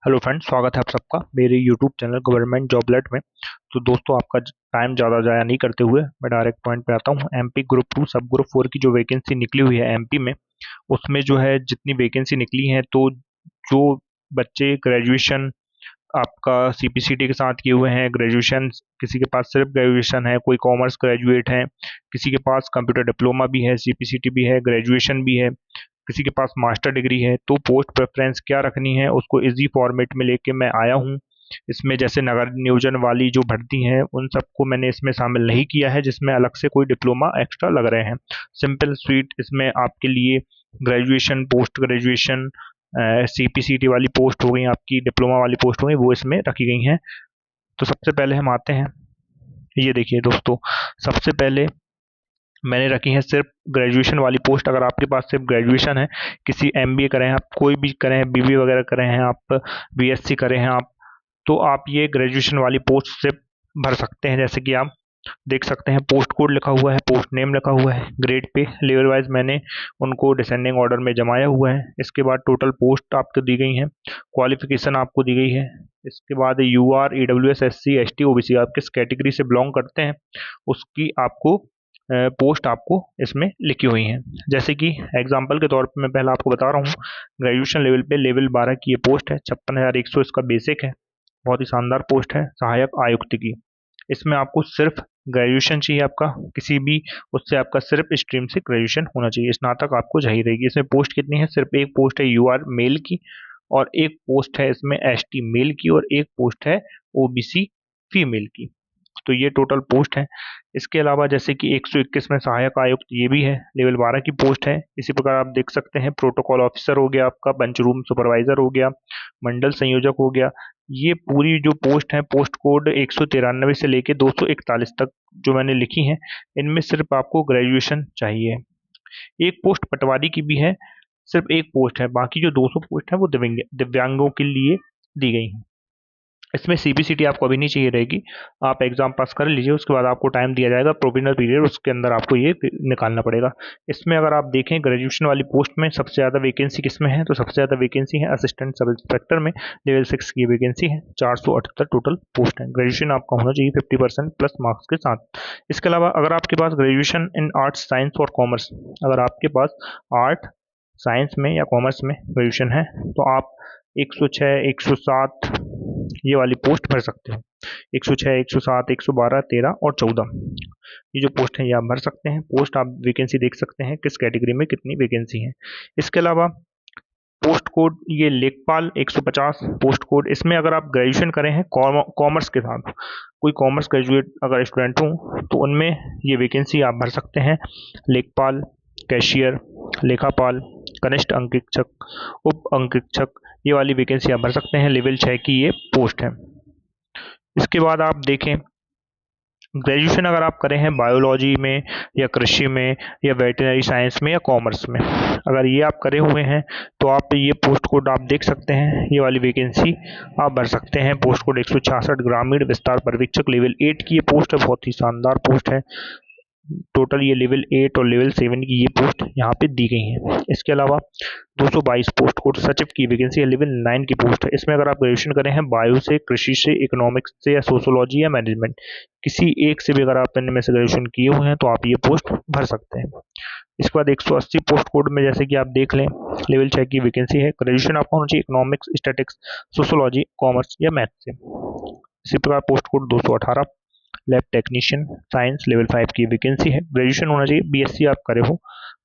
Hello friends, स्वागत है आप सबका मेरे YouTube channel government job alert में। तो दोस्तों, आपका टाइम ज़्यादा ज़ाया नहीं करते हुए मैं डायरेक्ट पॉइंट पे आता हूँ। एमपी ग्रुप 2 सब ग्रुप 4 की जो वैकेंसी निकली हुई है एमपी में, उसमें जो है जितनी वैकेंसी निकली है, तो जो बच्चे ग्रेजुएशन आपका सीपीसीटी के साथ किए हुए हैं, ग्रेजुएशन किसी के पास सिर्फ ग्रेजुएशन है, कोई कॉमर्स ग्रेजुएट है, किसी के पास कंप्यूटर डिप्लोमा भी है, सीपीसीटी भी है, ग्रेजुएशन भी है, किसी के पास मास्टर डिग्री है, तो पोस्ट प्रेफरेंस क्या रखनी है उसको इजी फॉर्मेट में लेके मैं आया हूँ। इसमें जैसे नगर नियोजन वाली जो भर्ती है उन सबको मैंने इसमें शामिल नहीं किया है जिसमें अलग से कोई डिप्लोमा एक्स्ट्रा लग रहे हैं। सिंपल स्वीट इसमें आपके लिए ग्रेजुएशन, पोस्ट ग्रेजुएशन, सीपीसीटी वाली पोस्ट हो गई, आपकी डिप्लोमा वाली पोस्ट हो गई, वो इसमें रखी गई हैं। तो सबसे पहले हम आते हैं, ये देखिए दोस्तों, सबसे पहले मैंने रखी है सिर्फ ग्रेजुएशन वाली पोस्ट। अगर आपके पास सिर्फ ग्रेजुएशन है, किसी एमबीए करें हैं आप, कोई भी करें हैं, बीबीए वगैरह करें हैं आप, बीएससी करें हैं आप, तो आप ये ग्रेजुएशन वाली पोस्ट से भर सकते हैं। जैसे कि आप देख सकते हैं, पोस्ट कोड लिखा हुआ है, पोस्ट नेम लिखा हुआ है, ग्रेड पे लेवल वाइज मैंने उनको डिसेंडिंग ऑर्डर में जमाया हुआ है। इसके बाद टोटल पोस्ट आपको दी गई हैं, क्वालिफिकेशन आपको दी गई है। इसके बाद UR, EWS, SC, ST, OBC, आप किस कैटेगरी से बिलोंग करते हैं उसकी आपको पोस्ट आपको इसमें लिखी हुई हैं। जैसे कि एग्जांपल के तौर पे मैं पहले आपको बता रहा हूँ, ग्रेजुएशन लेवल पे लेवल 12 की ये पोस्ट है, 56,100 इसका बेसिक है, बहुत ही शानदार पोस्ट है, सहायक आयुक्त की। इसमें आपको सिर्फ ग्रेजुएशन चाहिए, आपका किसी भी उससे आपका सिर्फ स्ट्रीम से ग्रेजुएशन होना चाहिए, स्नातक आपको चाहिए रहेगी। इसमें पोस्ट कितनी है? सिर्फ एक पोस्ट है यूआर मेल की, और एक पोस्ट है इसमें एसटी मेल की, और एक पोस्ट है ओबीसी फीमेल की। तो ये टोटल पोस्ट है। इसके अलावा जैसे कि 121 में सहायक आयुक्त, ये भी है, लेवल 12 की पोस्ट है। इसी प्रकार आप देख सकते हैं, प्रोटोकॉल ऑफिसर हो गया आपका, पंच रूम सुपरवाइजर हो गया, मंडल संयोजक हो गया। ये पूरी जो पोस्ट है, पोस्ट कोड 193 से लेके 241 तक जो मैंने लिखी हैं, इनमें सिर्फ आपको ग्रेजुएशन चाहिए। एक पोस्ट पटवारी की भी है, सिर्फ एक पोस्ट है, बाकी जो 200 पोस्ट है वो दिव्यांगों के लिए दी गई हैं। इसमें सीबीसीटी आपको अभी नहीं चाहिए रहेगी, आप एग्जाम पास कर लीजिए, उसके बाद आपको टाइम दिया जाएगा प्रोविजनल पीरियड, उसके अंदर आपको ये निकालना पड़ेगा। इसमें अगर आप देखें ग्रेजुएशन वाली पोस्ट में सबसे ज़्यादा वैकेंसी किस में है, तो सबसे ज़्यादा वैकेंसी है असिस्टेंट सब इंस्पेक्टर में, लेवल 6 की वैकेंसी है, 478 टोटल पोस्ट है। ग्रेजुएशन आपका होना चाहिए 50% प्लस मार्क्स के साथ। इसके अलावा अगर आपके पास ग्रेजुएशन इन आर्ट्स, साइंस और कॉमर्स, अगर आपके पास आर्ट, साइंस में या कॉमर्स में ग्रेजुएशन है, तो आप 106, 107 ये वाली पोस्ट भर सकते हो। 106, 107, 112, 13 और 14 ये जो पोस्ट है ये आप भर सकते हैं। पोस्ट आप वैकेंसी देख सकते हैं किस कैटेगरी में कितनी वैकेंसी है। इसके अलावा पोस्ट कोड ये लेखपाल 150 पोस्ट कोड, इसमें अगर आप ग्रेजुएशन करें हैं कॉमर्स के साथ, कोई कॉमर्स ग्रेजुएट अगर स्टूडेंट हो तो उनमें ये वैकेंसी आप भर सकते हैं। लेखपाल, कैशियर, लेखापाल, कनिष्ठ अंकेक्षक, उप अंकेक्षक, ये वाली वैकेंसी आप भर सकते हैं। लेवल 6 की ये पोस्ट है। इसके बाद आप देखें, ग्रेजुएशन अगर आप करें हैं बायोलॉजी में या कृषि में या वेटनरी साइंस में या कॉमर्स में, अगर ये आप करे हुए हैं तो आप ये पोस्ट कोड आप देख सकते हैं, ये वाली वैकेंसी आप भर सकते हैं। पोस्ट कोड 166 ग्रामीण विस्तार पर्यवेक्षक, लेवल 8 की ये पोस्ट है, बहुत ही शानदार पोस्ट है। टोटल ये लेवल 8 और लेवल 7 की ये पोस्ट यहाँ पे दी गई हैं। इसके अलावा 222 पोस्ट कोड सचिव की वैकेंसी है, लेवल 9 की पोस्ट है। इसमें अगर आप ग्रेजुएशन करें हैं बायो से, कृषि से, इकोनॉमिक्स से या सोशोलॉजी या मैनेजमेंट, किसी एक से भी अगर आप इनमें से ग्रेजुएशन किए हुए हैं तो आप ये पोस्ट भर सकते हैं। इसके बाद 180 पोस्ट कोड में जैसे कि आप देख लें, लेवल 6 की वैकेंसी है, ग्रेजुएशन आपका होना चाहिए इकोनॉमिक्स, स्टैटिक्स, सोशोलॉजी, कॉमर्स या मैथ से। इसी प्रकार post code 218 lab technician science, level 5 की वैकेंसी है, ग्रेजुएशन होना चाहिए, बीएससी आप करे हो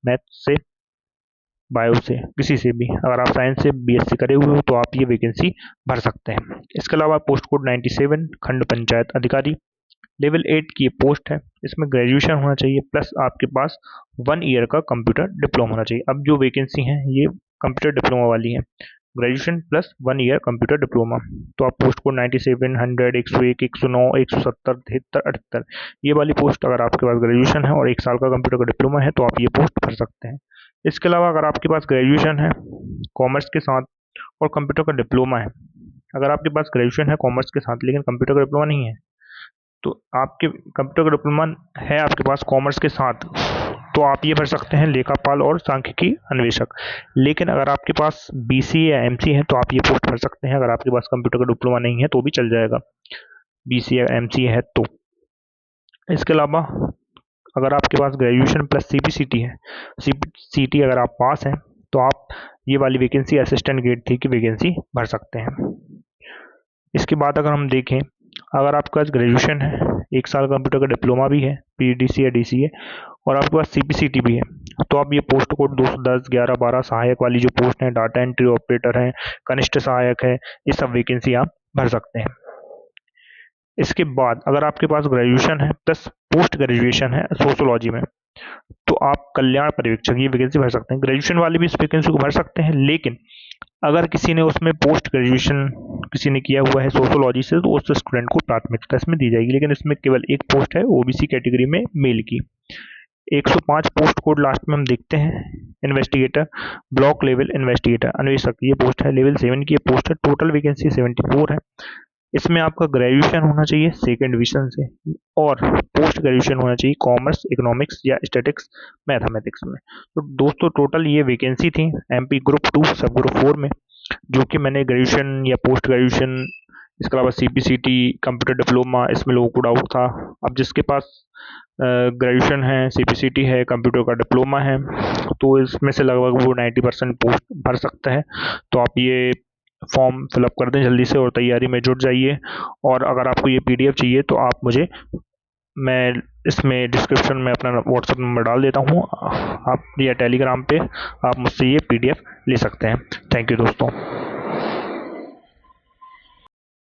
मैथ से, बायो से, किसी से भी। अगर आप साइंस से बीएससी करे हुए हो तो आप ये वैकेंसी भर सकते हैं। इसके अलावा पोस्ट कोड 97 खंड पंचायत अधिकारी, लेवल 8 की ये पोस्ट है, इसमें ग्रेजुएशन होना चाहिए प्लस आपके पास 1 ईयर का कंप्यूटर डिप्लोमा होना चाहिए। अब जो वैकेंसी है ये कंप्यूटर डिप्लोमा वाली है, graduation plus 1 year computer diploma. तो आप पोस्ट कोड 97, 100, 101, 109, 170, 73, 78 ये वाली पोस्ट अगर आपके पास ग्रेजुएशन है और 1 साल का कंप्यूटर का डिप्लोमा है तो आप ये पोस्ट भर सकते हैं। इसके अलावा अगर आपके पास ग्रेजुएशन है कॉमर्स के साथ और कंप्यूटर का डिप्लोमा है, अगर आपके पास ग्रेजुएशन है कॉमर्स के साथ लेकिन कंप्यूटर का डिप्लोमा नहीं है, तो आपके कंप्यूटर का डिप्लोमा है आपके पास कॉमर्स के साथ तो आप ये भर सकते हैं लेखापाल और सांख्यिकी अन्वेषक। लेकिन अगर आपके पास बीसी या एमसी है तो आप ये पोस्ट भर सकते हैं। अगर आपके पास कंप्यूटर का डिप्लोमा नहीं है तो भी चल जाएगा, बीसी या एमसी है तो। इसके अलावा अगर आपके पास ग्रेजुएशन प्लस सीपीसीटी है, सीपीसीटी अगर आप पास हैं तो आप ये वाली वैकेंसी असिस्टेंट ग्रेड 3 की वैकेंसी भर सकते हैं। इसके बाद अगर हम देखें, अगर आपके पास ग्रेजुएशन है, 1 साल कंप्यूटर का डिप्लोमा भी है, पीडीसी या डीसीए, और आपके पास सीपीसीटी भी है, तो आप ये पोस्ट कोड 210, 11, 12 सहायक वाली जो पोस्ट है, डाटा एंट्री ऑपरेटर है, कनिष्ठ सहायक है, ये सब वैकेंसी आप भर सकते हैं। इसके बाद अगर आपके पास ग्रेजुएशन है प्लस पोस्ट ग्रेजुएशन है सोशोलॉजी में, तो आप कल्याण पर्यवेक्षक ये वैकेंसी भर सकते हैं। ग्रेजुएशन वाले भी इस वैकेंसी को भर सकते हैं, लेकिन अगर किसी ने उसमें पोस्ट ग्रेजुएशन किसी ने किया हुआ है सोशोलॉजी से तो उस स्टूडेंट को प्राथमिकता इसमें दी जाएगी। लेकिन इसमें केवल एक पोस्ट है ओबीसी कैटेगरी में मेल की। 105 पोस्ट कोड लास्ट में हम देखते हैं। इन्वेस्टिगेटर, ब्लॉक लेवल इन्वेस्टिगेटर अन्वेषक, ये पोस्ट है लेवल 7 की ये पोस्ट है। टोटल वैकेंसी 74 है। इसमें आपका ग्रेजुएशन होना चाहिए सेकेंड डिवीजन से और पोस्ट ग्रेजुएशन होना चाहिए कॉमर्स, इकोनॉमिक्स या स्टैटिक्स, मैथमेटिक्स में। तो दोस्तों टोटल ये वैकेंसी थी एमपी ग्रुप 2 सब ग्रुप 4 में, जो कि मैंने ग्रेजुएशन या पोस्ट ग्रेजुएशन, इसके अलावा सीपीसीटी, कंप्यूटर डिप्लोमा, इसमें लोगों को डाउट था। अब जिसके पास ग्रेजुएशन है, सीपीसीटी है, कंप्यूटर का डिप्लोमा है, तो इसमें से लगभग वो 90% पोस्ट भर सकता है। तो आप ये फॉर्म फिलअप कर दें जल्दी से और तैयारी में जुट जाइए। और अगर आपको ये पीडीएफ चाहिए तो आप मुझे, मैं इसमें डिस्क्रिप्शन में अपना व्हाट्सएप नंबर डाल देता हूँ, आप या टेलीग्राम पे आप मुझसे ये पीडीएफ ले सकते हैं। थैंक यू दोस्तों।